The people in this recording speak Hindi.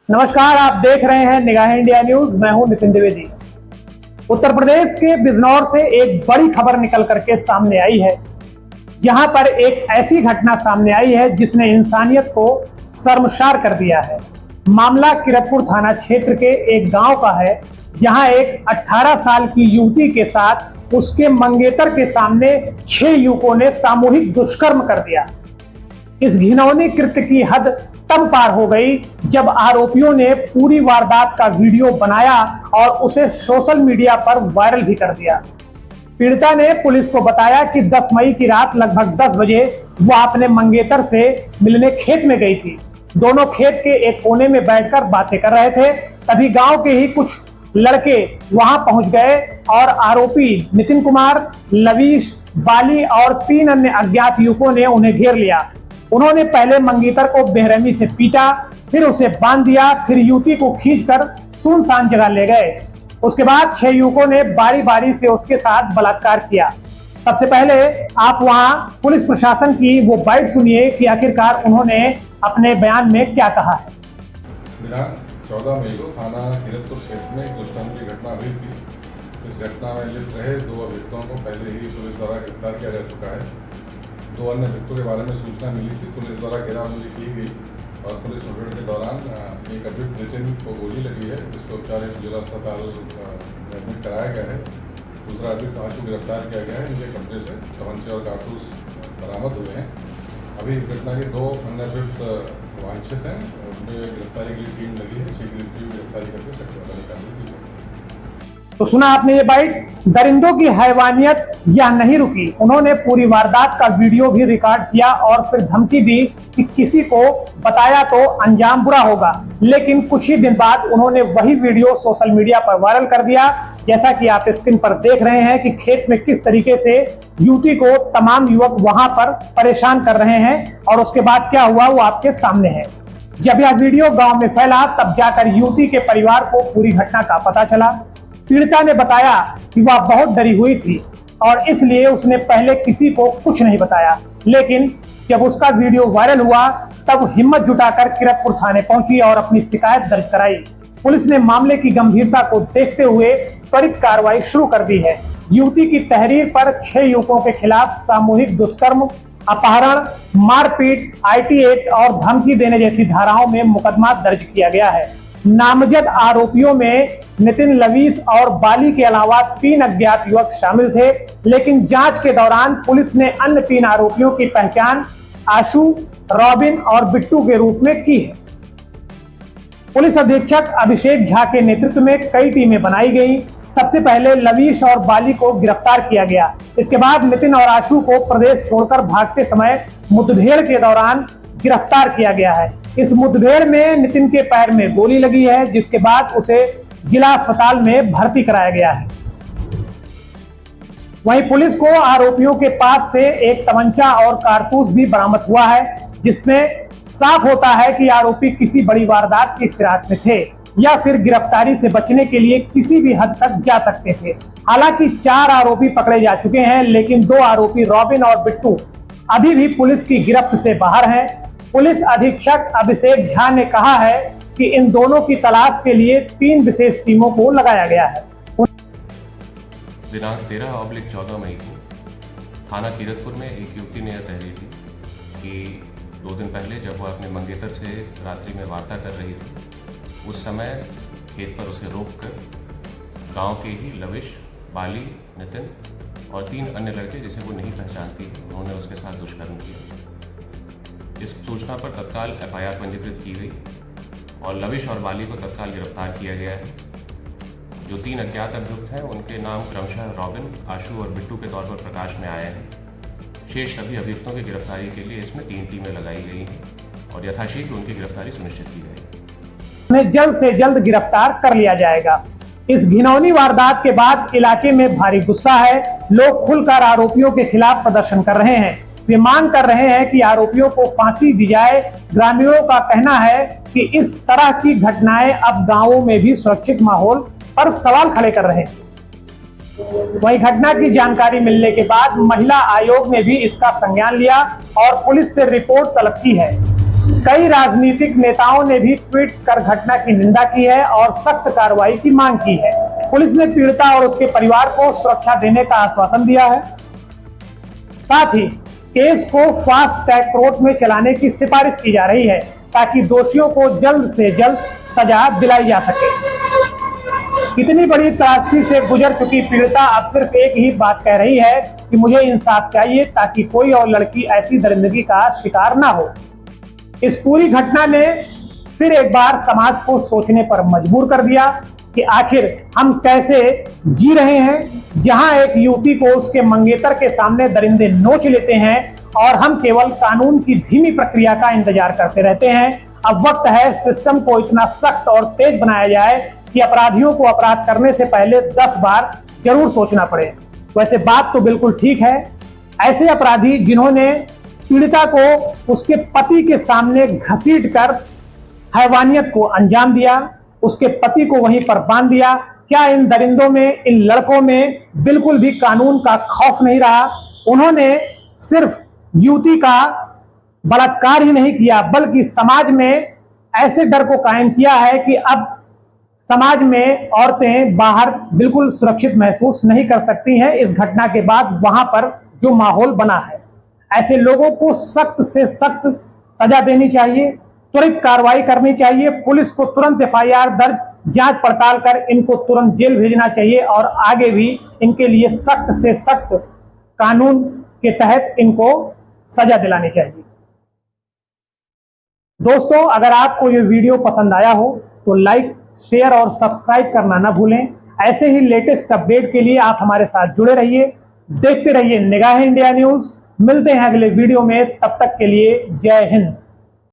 नमस्कार, आप देख रहे हैं निगाह इंडिया न्यूज। मैं हूं नितिन द्विवेदी। उत्तर प्रदेश के बिजनौर से एक बड़ी खबर निकल करके सामने आई है। यहां पर एक ऐसी घटना सामने आई है जिसने इंसानियत को शर्मसार कर दिया है। मामला किरतपुर थाना क्षेत्र के एक गांव का है। यहां एक 18 साल की युवती के साथ उसके मंगेतर के सामने 6 युवकों ने सामूहिक दुष्कर्म कर दिया। इस घिनौनी कृत्य की हद तब पार हो गई जब आरोपियों ने पूरी वारदात का वीडियो बनाया और उसे सोशल मीडिया पर वायरल भी कर दिया। पीड़िता ने पुलिस को बताया कि 10 मई की रात लगभग 10 बजे वह अपने मंगेतर से मिलने खेत में गई थी। दोनों खेत के एक कोने में बैठकर बातें कर रहे थे। तभी गांव के ही कुछ लड़के वहां पहुंच गए और आरोपी नितिन कुमार, लवीश, बाली और 3 अन्य अज्ञात युवकों ने उन्हें घेर लिया। उन्होंने पहले मंगेतर को बेरहमी से पीटा, फिर उसे बांध दिया, फिर युवती को खींचकर सुनसान जगह ले गए। उसके बाद 6 युवकों ने बारी बारी से उसके साथ बलात्कार किया। सबसे पहले आप वहां पुलिस प्रशासन की वो बाइट सुनिए कि आखिरकार उन्होंने अपने बयान में क्या कहा है। दिनांक 14 मई को थाना किरतपुर क्षेत्र में एक दुष्कर्म की घटना हुई थी। इस घटना में लिप्त रहे 2 अभियुक्तों को पहले ही पुलिस द्वारा गिरफ्तार किया जा चुका है। 2 अन्य अभियुक्तों के बारे में सूचना मिली थी। पुलिस द्वारा घेराबंदी की गई और पुलिस मुठभेड़ के दौरान एक अभियुक्त नितिन को गोली लगी है, जिसको उपचार जिला अस्पताल में एडमिट कराया गया है। दूसरा अभियुक्त आशु गिरफ्तार किया गया है। इनके कब्जे से तमंचे और कारतूस बरामद हुए हैं। अभी इस घटना के 2 अन्य अभियुक्त वांछित हैं। उनमें गिरफ्तारी के लिए टीम लगी है। शीघ्र गिरफ्तारी करके सख्त कार्रवाई की जाएगी। तो सुना आपने ये बाइट। दरिंदों की हैवानियत यह नहीं रुकी। उन्होंने पूरी वारदात का वीडियो भी रिकॉर्ड किया और फिर धमकी दी कि किसी को बताया तो अंजाम बुरा होगा। लेकिन कुछ ही दिन बाद उन्होंने वही वीडियो सोशल मीडिया पर वायरल कर दिया। जैसा कि आप स्क्रीन पर देख रहे हैं कि खेत में किस तरीके से युवती को तमाम युवक वहां पर परेशान कर रहे हैं और उसके बाद क्या हुआ वो आपके सामने है। जब यह वीडियो गांव में फैला तब जाकर युवती के परिवार को पूरी घटना का पता चला। पीड़िता ने बताया कि वह बहुत डरी हुई थी और इसलिए उसने पहले किसी को कुछ नहीं बताया। लेकिन जब उसका वीडियो वायरल हुआ तब हिम्मत जुटाकर किरतपुर थाने पहुंची और अपनी शिकायत दर्ज कराई। पुलिस ने मामले की गंभीरता को देखते हुए त्वरित कार्रवाई शुरू कर दी है। युवती की तहरीर पर 6 युवकों के खिलाफ सामूहिक दुष्कर्म, अपहरण, मारपीट, IT एक्ट और धमकी देने जैसी धाराओं में मुकदमा दर्ज किया गया है। नामजद आरोपियों में नितिन, लवीश और बाली के अलावा 3 अज्ञात युवक शामिल थे। लेकिन जांच के दौरान पुलिस ने अन्य 3 आरोपियों की पहचान आशु, रॉबिन और बिट्टू के रूप में की है। पुलिस अधीक्षक अभिषेक झा के नेतृत्व में कई टीमें बनाई गई। सबसे पहले लवीश और बाली को गिरफ्तार किया गया। इसके बाद नितिन और आशु को प्रदेश छोड़कर भागते समय मुठभेड़ के दौरान गिरफ्तार किया गया है। इस मुठभेड़ में नितिन के पैर में गोली लगी है, जिसके बाद उसे जिला अस्पताल में भर्ती कराया गया है। वहीं पुलिस को आरोपियों के पास से एक तमंचा और कारतूस भी बरामद हुआ है, जिसमें साफ होता है कि आरोपी किसी बड़ी वारदात की फिराक में थे या फिर गिरफ्तारी से बचने के लिए किसी भी हद तक जा सकते थे। हालांकि 4 आरोपी पकड़े जा चुके हैं, लेकिन 2 आरोपी रॉबिन और बिट्टू अभी भी पुलिस की गिरफ्त से बाहर हैं। पुलिस अधीक्षक अभिषेक झा ने कहा है कि इन दोनों की तलाश के लिए 3 विशेष टीमों को लगाया गया है। दिनांक 13/14 मई को थाना किरतपुर में एक युवती ने यह तहरीर दी कि 2 दिन पहले जब वह अपने मंगेतर से रात्रि में वार्ता कर रही थी, उस समय खेत पर उसे रोककर गांव के ही लविश, बाली, नितिन और 3 अन्य लड़के जिसे वो नहीं पहचानती, उन्होंने उसके साथ दुष्कर्म किया। इस सूचना पर तत्काल FIR पंजीकृत की गई और लविश और बाली को तत्काल गिरफ्तार किया गया है। जो 3 अज्ञात अभियुक्त हैं उनके नाम क्रमशः रॉबिन, आशु और बिट्टू के तौर पर प्रकाश में आए हैं। शेष सभी अभियुक्तों की गिरफ्तारी के लिए इसमें 3 टीमें लगाई गई हैं और यथाशीघ्र उनकी गिरफ्तारी सुनिश्चित की जाएगी। उन्हें जल्द से जल्द गिरफ्तार कर लिया जाएगा। इस घिनौनी वारदात के बाद इलाके में भारी गुस्सा है। लोग खुलकर आरोपियों के खिलाफ प्रदर्शन कर रहे हैं। वे मांग कर रहे हैं कि आरोपियों को फांसी दी जाए। ग्रामीणों का कहना है कि इस तरह की घटनाएं अब गांवों में भी सुरक्षित माहौल पर सवाल खड़े कर रहे हैं। वहीं घटना की जानकारी मिलने के बाद महिला आयोग ने भी इसका संज्ञान लिया और पुलिस से रिपोर्ट तलब की है। कई राजनीतिक नेताओं ने भी ट्वीट कर घटना की निंदा की है और सख्त कार्रवाई की मांग की है। पुलिस ने पीड़िता और उसके परिवार को सुरक्षा देने का आश्वासन दिया है। साथ ही केस को फास्ट ट्रैक कोर्ट में चलाने की सिफारिश की जा रही है ताकि दोषियों को जल्द से जल्द सजा दिलाई जा सके। इतनी बड़ी त्रासदी से गुजर चुकी पीड़िता अब सिर्फ एक ही बात कह रही है कि मुझे इंसाफ चाहिए ताकि कोई और लड़की ऐसी दरिंदगी का शिकार ना हो। इस पूरी घटना ने फिर एक बार समाज को सोचने पर मजबूर कर दिया कि आखिर हम कैसे जी रहे हैं, जहां एक युवती को उसके मंगेतर के सामने दरिंदे नोच लेते हैं और हम केवल कानून की धीमी प्रक्रिया का इंतजार करते रहते हैं। अब वक्त है सिस्टम को इतना सख्त और तेज बनाया जाए कि अपराधियों को अपराध करने से पहले 10 बार जरूर सोचना पड़े। वैसे बात तो बिल्कुल ठीक है। ऐसे अपराधी जिन्होंने पीड़िता को उसके पति के सामने घसीटकर हैवानियत को अंजाम दिया, उसके पति को वहीं पर बांध दिया, क्या इन दरिंदों में, इन लड़कों में बिल्कुल भी कानून का खौफ नहीं रहा? उन्होंने सिर्फ युवती का बलात्कार ही नहीं किया बल्कि समाज में ऐसे डर को कायम किया है कि अब समाज में औरतें बाहर बिल्कुल सुरक्षित महसूस नहीं कर सकती हैं। इस घटना के बाद वहां पर जो माहौल बना है, ऐसे लोगों को सख्त से सख्त सजा देनी चाहिए, त्वरित कार्रवाई करनी चाहिए। पुलिस को तुरंत एफआईआर दर्ज, जांच पड़ताल कर इनको तुरंत जेल भेजना चाहिए और आगे भी इनके लिए सख्त से सख्त कानून के तहत इनको सजा दिलानी चाहिए। दोस्तों, अगर आपको ये वीडियो पसंद आया हो तो लाइक, शेयर और सब्सक्राइब करना ना भूलें। ऐसे ही लेटेस्ट अपडेट के लिए आप हमारे साथ जुड़े रहिए, देखते रहिए निगाह इंडिया न्यूज। मिलते हैं अगले वीडियो में, तब तक के लिए जय हिंद।